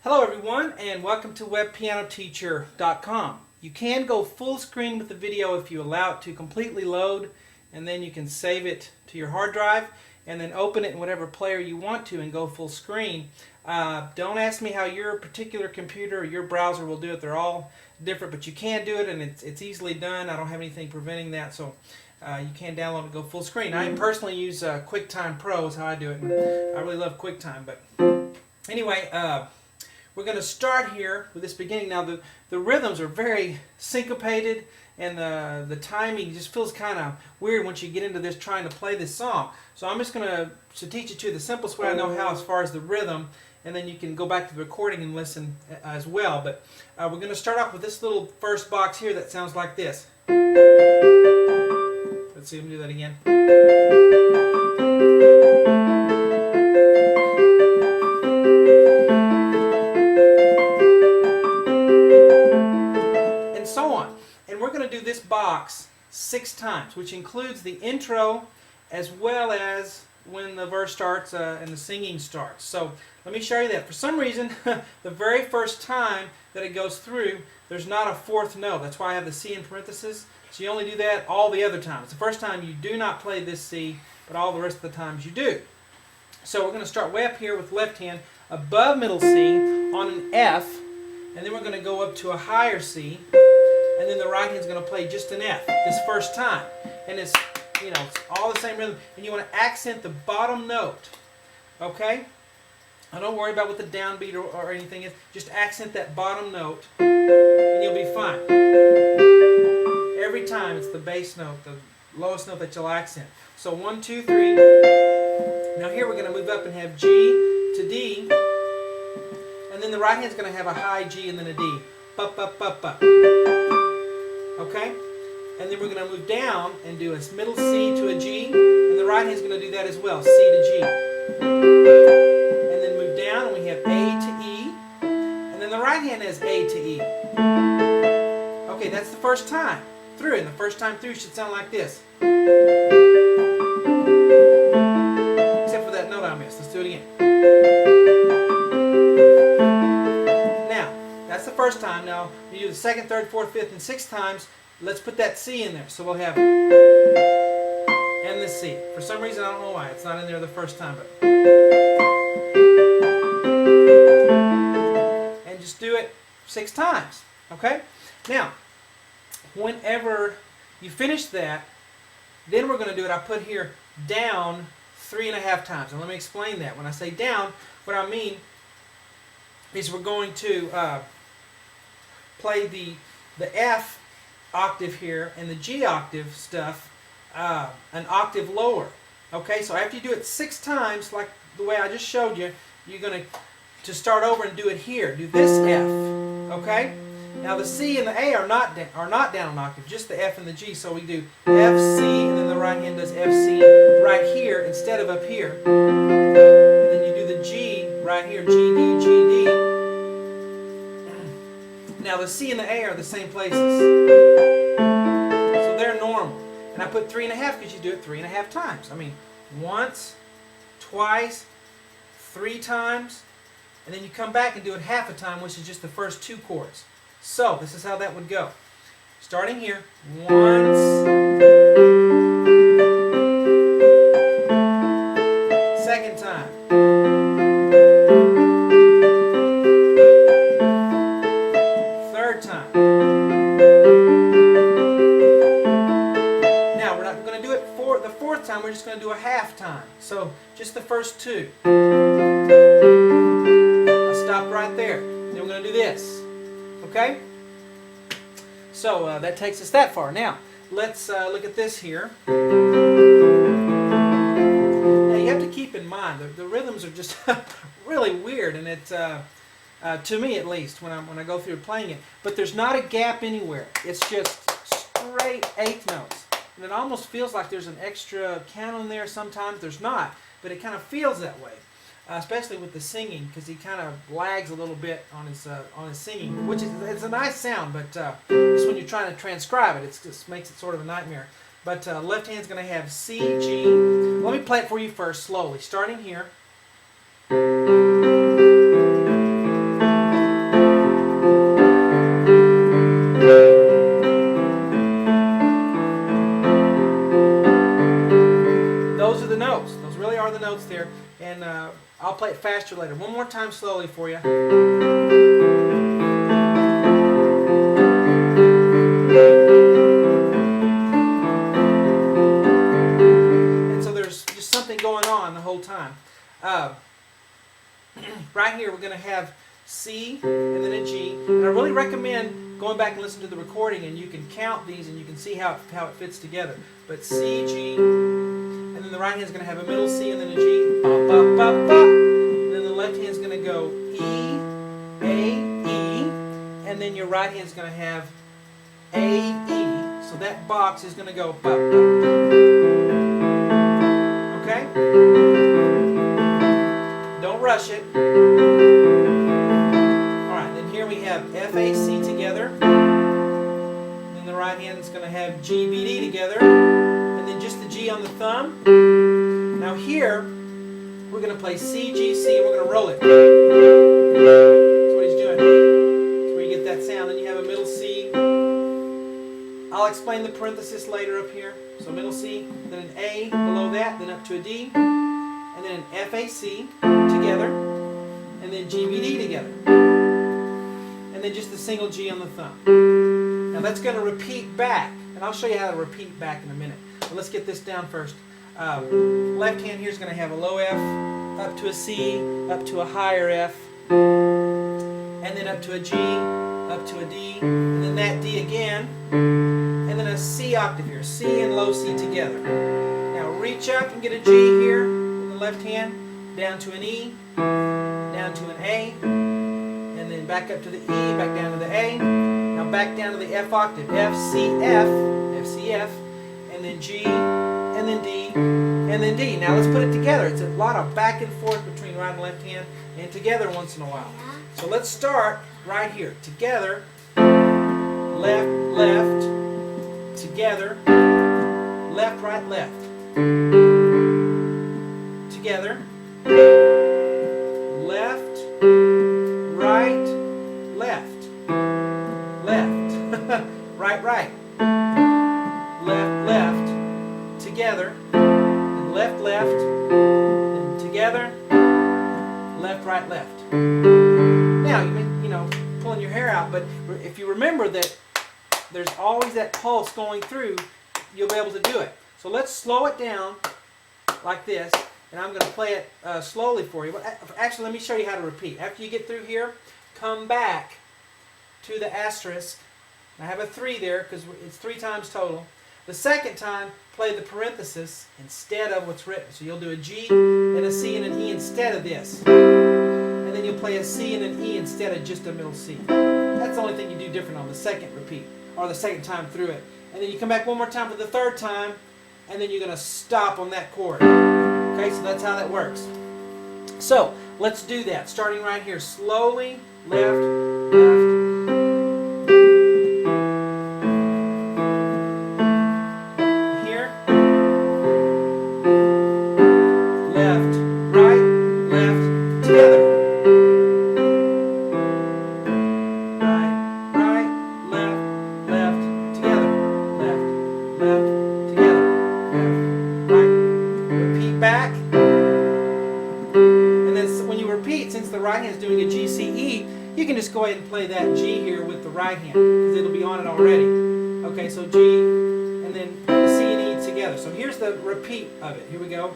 Hello everyone, and welcome to webpianoteacher.com. You can go full screen with the video if you allow it to completely load, and then you can save it to your hard drive and then open it in whatever player you want to and go full screen. Don't ask me how your particular computer or your browser will do it. They're all different, but you can do it, and it's easily done. I don't have anything preventing that, so you can download and go full screen. I personally use QuickTime Pro is how I do it, and I really love QuickTime. But anyway, we're going to start here with this beginning. Now the rhythms are very syncopated, and the timing just feels kind of weird once you get into this trying to play this song. So I'm just going to teach it to you the simplest way I know how as far as the rhythm, and then you can go back to the recording and listen as well. But we're going to start off with this little first box here that sounds like this. Let's see, let me do that again. And we're going to do this box 6 times, which includes the intro as well as when the verse starts and the singing starts. So let me show you that. For some reason, the very first time that it goes through, there's not a 4th note. That's why I have the C in parentheses. So you only do that all the other times. The first time you do not play this C, but all the rest of the times you do. So we're going to start way up here with left hand above middle C on an F, and then we're going to go up to a higher C. And then the right hand's going to play just an F this first time. And it's, it's all the same rhythm. And you want to accent the bottom note. Okay? Now don't worry about what the downbeat or anything is. Just accent that bottom note, and you'll be fine. Every time it's the bass note, the lowest note that you'll accent. So 1, 2, 3. Now here we're going to move up and have G to D. And then the right hand's going to have a high G and then a D. Ba, ba, ba, ba. Okay? And then we're going to move down and do a middle C to a G, and the right hand's going to do that as well, C to G. And then move down and we have A to E, and then the right hand has A to E. Okay, that's the first time through, and the first time through should sound like this. Except for that note I missed. Let's do it again. That's the first time. Now, you do the 2nd, 3rd, 4th, 5th, and 6th times. Let's put that C in there. So we'll have and the C. For some reason, I don't know why. It's not in there the first time. But and just do it 6 times. Okay? Now, whenever you finish that, then we're going to do it. I put here down 3.5 times. And let me explain that. When I say down, what I mean is we're going to play the F octave here and the G octave stuff an octave lower. Okay, so after you do it 6 times, like the way I just showed you, you're going to start over and do it here. Do this F. Okay. Now the C and the A are not down an octave, just the F and the G. So we do F, C, and then the right hand does F, C right here instead of up here. And then you do the G right here, G, D, G, D. Now the C and the A are the same places, so they're normal. And I put 3.5 because you do it 3.5 times. I mean, once, twice, 3 times, and then you come back and do it half a time, which is just the first 2 chords. So this is how that would go. Starting here, once, second time. Time. Now we're not going to do it for the 4th time, we're just going to do a half time. So just the first 2. I stopped right there. Then we're going to do this. Okay? So that takes us that far. Now let's look at this here. Now you have to keep in mind the rhythms are just really weird, and it's to me at least, when I go through playing it. But there's not a gap anywhere. It's just straight 8th notes. And it almost feels like there's an extra count in there sometimes. There's not, but it kind of feels that way. Especially with the singing, because he kind of lags a little bit on his singing, which is it's a nice sound, but just when you're trying to transcribe it, it just makes it sort of a nightmare. But left hand's going to have C, G. Let me play it for you first, slowly, starting here. it faster later. One more time slowly for you. And so there's just something going on the whole time. Right here we're going to have C and then a G. And I really recommend going back and listening to the recording, and you can count these and you can see how it fits together. But C, G, and then the right hand is going to have a middle C and then a G. Ba, ba, ba, ba. And then the left hand is going to go E, A, E. And then your right hand is going to have A, E. So that box is going to go ba, ba. Okay? Don't rush it. Alright, then here we have F, A, C together. Then the right hand is going to have G, B, D together. And then just the G on the thumb. Now here, we're going to play C, G, C, and we're going to roll it. That's what he's doing. That's where you get that sound. Then you have a middle C. I'll explain the parenthesis later up here. So middle C, then an A below that, then up to a D, and then an F, A, C together, and then G, B, D together. And then just a single G on the thumb. Now that's going to repeat back, and I'll show you how to repeat back in a minute. But let's get this down first. Left hand here is going to have a low F, up to a C, up to a higher F, and then up to a G, up to a D, and then that D again, and then a C octave here, C and low C together. Now reach up and get a G here in the left hand, down to an E, down to an A, and then back up to the E, back down to the A. Now back down to the F octave, F, C, F, F, C, F, and then G, and then D, and then D. Now let's put it together. It's a lot of back and forth between right and left hand, and together once in a while. So let's start right here. Together, left, left, together, left, right, left. Together, left, right, left, left, right, right, left, left, together, and left, left, and together, left, right, left. Now, you know, pulling your hair out, but if you remember that there's always that pulse going through, you'll be able to do it. So let's slow it down like this, and I'm going to play it slowly for you. But actually, let me show you how to repeat. After you get through here, come back to the asterisk. I have a 3 there because it's 3 times total. The second time, play the parenthesis instead of what's written. So you'll do a G and a C and an E instead of this. And then you'll play a C and an E instead of just a middle C. That's the only thing you do different on the second repeat, or the second time through it. And then you come back one more time for the third time, and then you're going to stop on that chord. Okay, so that's how that works. So, let's do that. Starting right here. Slowly, left, left. Here. Left, right, left, together. Back, and then when you repeat, since the right hand is doing a G, C, E, you can just go ahead and play that G here with the right hand because it'll be on it already. Okay, so G, and then the C and E together. So here's the repeat of it. Here we go.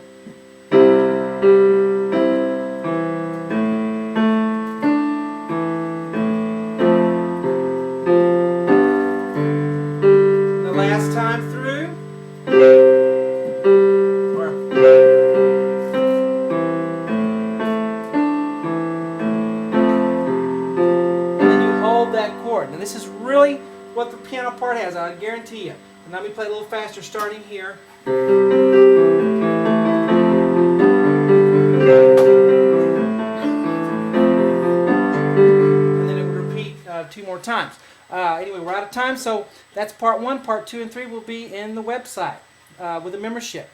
The last time through. That chord. Now this is really what the piano part has, I guarantee you. And let me play a little faster starting here. And then it will repeat 2 more times. Anyway, we're out of time, so that's part 1. Part 2 and 3 will be in the website with a membership.